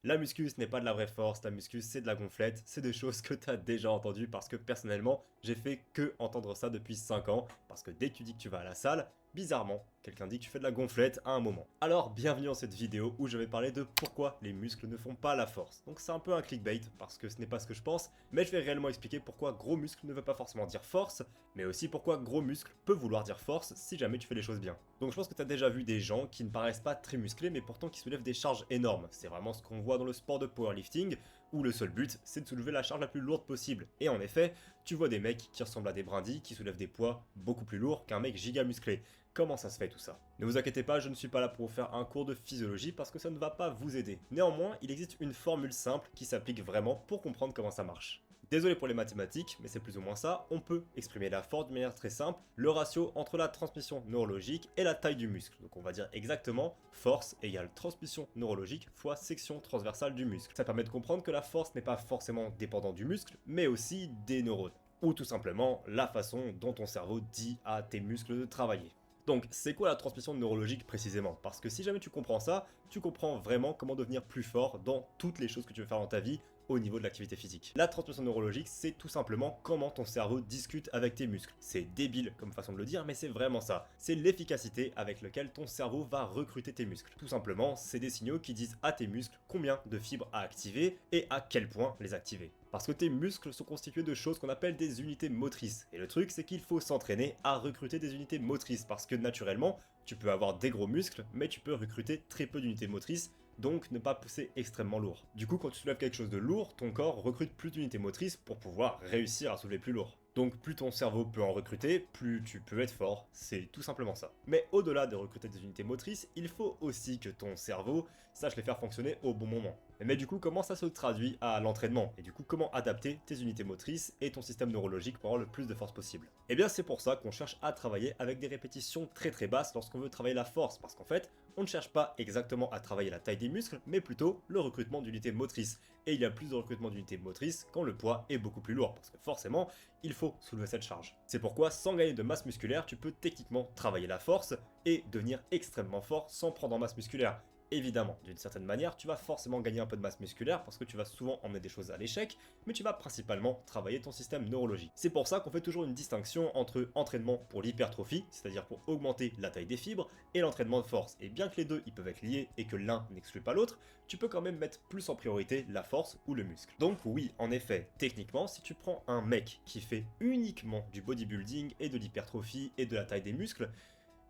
La muscu, ce n'est pas de la vraie force, la muscu, c'est de la gonflette, c'est des choses que tu as déjà entendues parce que personnellement, j'ai fait que entendre ça depuis 5 ans, parce que dès que tu dis que tu vas à la salle, bizarrement, quelqu'un dit que tu fais de la gonflette à un moment. Alors, bienvenue dans cette vidéo où je vais parler de pourquoi les muscles ne font pas la force. Donc c'est un peu un clickbait, parce que ce n'est pas ce que je pense, mais je vais réellement expliquer pourquoi gros muscle ne veut pas forcément dire force, mais aussi pourquoi gros muscle peut vouloir dire force si jamais tu fais les choses bien. Donc je pense que tu as déjà vu des gens qui ne paraissent pas très musclés, mais pourtant qui soulèvent des charges énormes. C'est vraiment ce qu'on voit dans le sport de powerlifting, où le seul but, c'est de soulever la charge la plus lourde possible. Et en effet, tu vois des mecs qui ressemblent à des brindilles, qui soulèvent des poids beaucoup plus lourds qu'un mec giga musclé. Comment ça se fait tout ça? Ne vous inquiétez pas, je ne suis pas là pour vous faire un cours de physiologie parce que ça ne va pas vous aider. Néanmoins, il existe une formule simple qui s'applique vraiment pour comprendre comment ça marche. Désolé pour les mathématiques, mais c'est plus ou moins ça, on peut exprimer la force de manière très simple, le ratio entre la transmission neurologique et la taille du muscle. Donc on va dire exactement force égale transmission neurologique fois section transversale du muscle. Ça permet de comprendre que la force n'est pas forcément dépendante du muscle, mais aussi des neurones. Ou tout simplement la façon dont ton cerveau dit à tes muscles de travailler. Donc, c'est quoi la transmission neurologique précisément? Parce que si jamais tu comprends ça, tu comprends vraiment comment devenir plus fort dans toutes les choses que tu veux faire dans ta vie au niveau de l'activité physique. La transmission neurologique, c'est tout simplement comment ton cerveau discute avec tes muscles. C'est débile comme façon de le dire, mais c'est vraiment ça. C'est l'efficacité avec laquelle ton cerveau va recruter tes muscles. Tout simplement, c'est des signaux qui disent à tes muscles combien de fibres à activer et à quel point les activer. Parce que tes muscles sont constitués de choses qu'on appelle des unités motrices. Et le truc, c'est qu'il faut s'entraîner à recruter des unités motrices. Parce que naturellement, tu peux avoir des gros muscles, mais tu peux recruter très peu d'unités motrices, donc ne pas pousser extrêmement lourd. Du coup, quand tu soulèves quelque chose de lourd, ton corps recrute plus d'unités motrices pour pouvoir réussir à soulever plus lourd. Donc plus ton cerveau peut en recruter, plus tu peux être fort, c'est tout simplement ça. Mais au-delà de recruter des unités motrices, il faut aussi que ton cerveau sache les faire fonctionner au bon moment. Mais du coup, comment ça se traduit à l'entraînement? Et du coup, comment adapter tes unités motrices et ton système neurologique pour avoir le plus de force possible? Et bien c'est pour ça qu'on cherche à travailler avec des répétitions très basses lorsqu'on veut travailler la force, parce qu'en fait, on ne cherche pas exactement à travailler la taille des muscles, mais plutôt le recrutement d'unités motrices. Et il y a plus de recrutement d'unités motrices quand le poids est beaucoup plus lourd, parce que forcément, il faut soulever cette charge. C'est pourquoi, sans gagner de masse musculaire, tu peux techniquement travailler la force et devenir extrêmement fort sans prendre en masse musculaire. Évidemment, d'une certaine manière, tu vas forcément gagner un peu de masse musculaire parce que tu vas souvent emmener des choses à l'échec, mais tu vas principalement travailler ton système neurologique. C'est pour ça qu'on fait toujours une distinction entre entraînement pour l'hypertrophie, c'est-à-dire pour augmenter la taille des fibres, et l'entraînement de force. Et bien que les deux ils peuvent être liés et que l'un n'exclut pas l'autre, tu peux quand même mettre plus en priorité la force ou le muscle. Donc oui, en effet, techniquement, si tu prends un mec qui fait uniquement du bodybuilding et de l'hypertrophie et de la taille des muscles,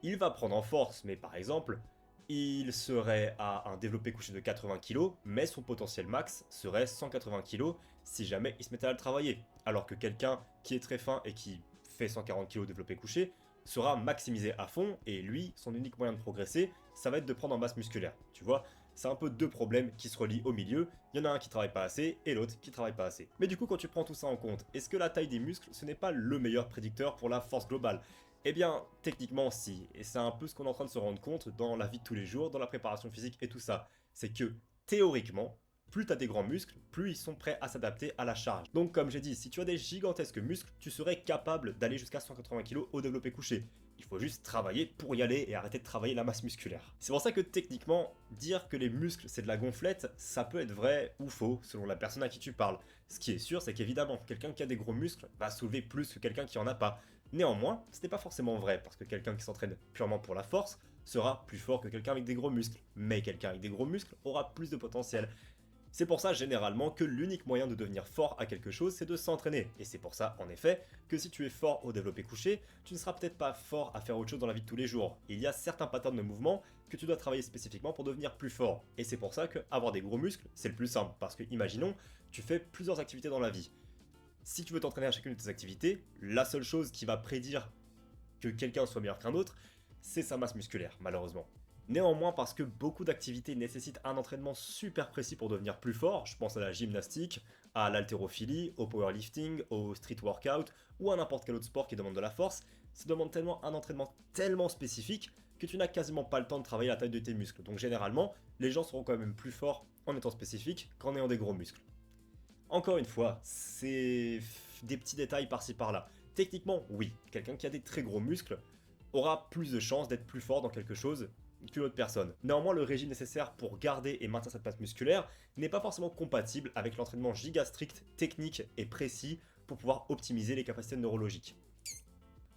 il va prendre en force, mais par exemple, il serait à un développé couché de 80 kg, mais son potentiel max serait 180 kg si jamais il se mettait à le travailler. Alors que quelqu'un qui est très fin et qui fait 140 kg développé couché sera maximisé à fond, et lui, son unique moyen de progresser, ça va être de prendre en masse musculaire. Tu vois, c'est un peu deux problèmes qui se relient au milieu, il y en a un qui travaille pas assez et l'autre qui travaille pas assez. Mais du coup, quand tu prends tout ça en compte, est-ce que la taille des muscles, ce n'est pas le meilleur prédicteur pour la force globale? Eh bien, techniquement si, et c'est un peu ce qu'on est en train de se rendre compte dans la vie de tous les jours, dans la préparation physique et tout ça. C'est que, théoriquement, plus tu as des grands muscles, plus ils sont prêts à s'adapter à la charge. Donc comme j'ai dit, si tu as des gigantesques muscles, tu serais capable d'aller jusqu'à 180 kg au développé couché. Il faut juste travailler pour y aller et arrêter de travailler la masse musculaire. C'est pour ça que techniquement, dire que les muscles c'est de la gonflette, ça peut être vrai ou faux selon la personne à qui tu parles. Ce qui est sûr, c'est qu'évidemment, quelqu'un qui a des gros muscles va soulever plus que quelqu'un qui en a pas. Néanmoins, ce n'est pas forcément vrai, parce que quelqu'un qui s'entraîne purement pour la force sera plus fort que quelqu'un avec des gros muscles. Mais quelqu'un avec des gros muscles aura plus de potentiel. C'est pour ça généralement que l'unique moyen de devenir fort à quelque chose, c'est de s'entraîner. Et c'est pour ça, en effet, que si tu es fort au développé couché, tu ne seras peut-être pas fort à faire autre chose dans la vie de tous les jours. Il y a certains patterns de mouvement que tu dois travailler spécifiquement pour devenir plus fort. Et c'est pour ça que avoir des gros muscles, c'est le plus simple. Parce que, imaginons, tu fais plusieurs activités dans la vie. Si tu veux t'entraîner à chacune de tes activités, la seule chose qui va prédire que quelqu'un soit meilleur qu'un autre, c'est sa masse musculaire, malheureusement. Néanmoins, parce que beaucoup d'activités nécessitent un entraînement super précis pour devenir plus fort, je pense à la gymnastique, à l'haltérophilie, au powerlifting, au street workout ou à n'importe quel autre sport qui demande de la force, ça demande tellement un entraînement tellement spécifique que tu n'as quasiment pas le temps de travailler la taille de tes muscles. Donc généralement, les gens seront quand même plus forts en étant spécifiques qu'en ayant des gros muscles. Encore une fois, c'est des petits détails par-ci par-là. Techniquement, oui, quelqu'un qui a des très gros muscles aura plus de chances d'être plus fort dans quelque chose qu'une autre personne. Néanmoins, le régime nécessaire pour garder et maintenir cette masse musculaire n'est pas forcément compatible avec l'entraînement giga strict, technique et précis pour pouvoir optimiser les capacités neurologiques.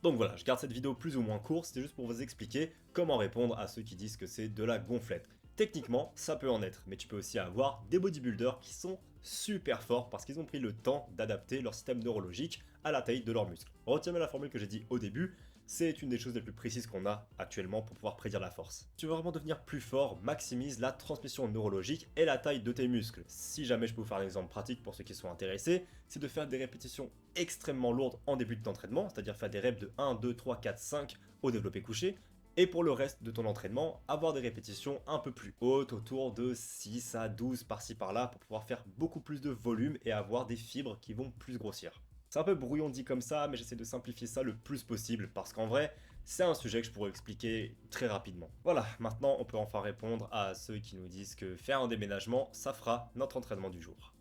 Donc voilà, je garde cette vidéo plus ou moins courte, c'était juste pour vous expliquer comment répondre à ceux qui disent que c'est de la gonflette. Techniquement, ça peut en être, mais tu peux aussi avoir des bodybuilders qui sont super forts parce qu'ils ont pris le temps d'adapter leur système neurologique à la taille de leurs muscles. Retiens bien la formule que j'ai dit au début, c'est une des choses les plus précises qu'on a actuellement pour pouvoir prédire la force. Tu veux vraiment devenir plus fort, maximise la transmission neurologique et la taille de tes muscles. Si jamais je peux vous faire un exemple pratique pour ceux qui sont intéressés, c'est de faire des répétitions extrêmement lourdes en début d'entraînement, c'est-à-dire faire des reps de 1, 2, 3, 4, 5 au développé couché, et pour le reste de ton entraînement, avoir des répétitions un peu plus hautes, autour de 6 à 12 par-ci par-là, pour pouvoir faire beaucoup plus de volume et avoir des fibres qui vont plus grossir. C'est un peu brouillon dit comme ça, mais j'essaie de simplifier ça le plus possible, parce qu'en vrai, c'est un sujet que je pourrais expliquer très rapidement. Voilà, maintenant on peut enfin répondre à ceux qui nous disent que faire un déménagement, ça fera notre entraînement du jour.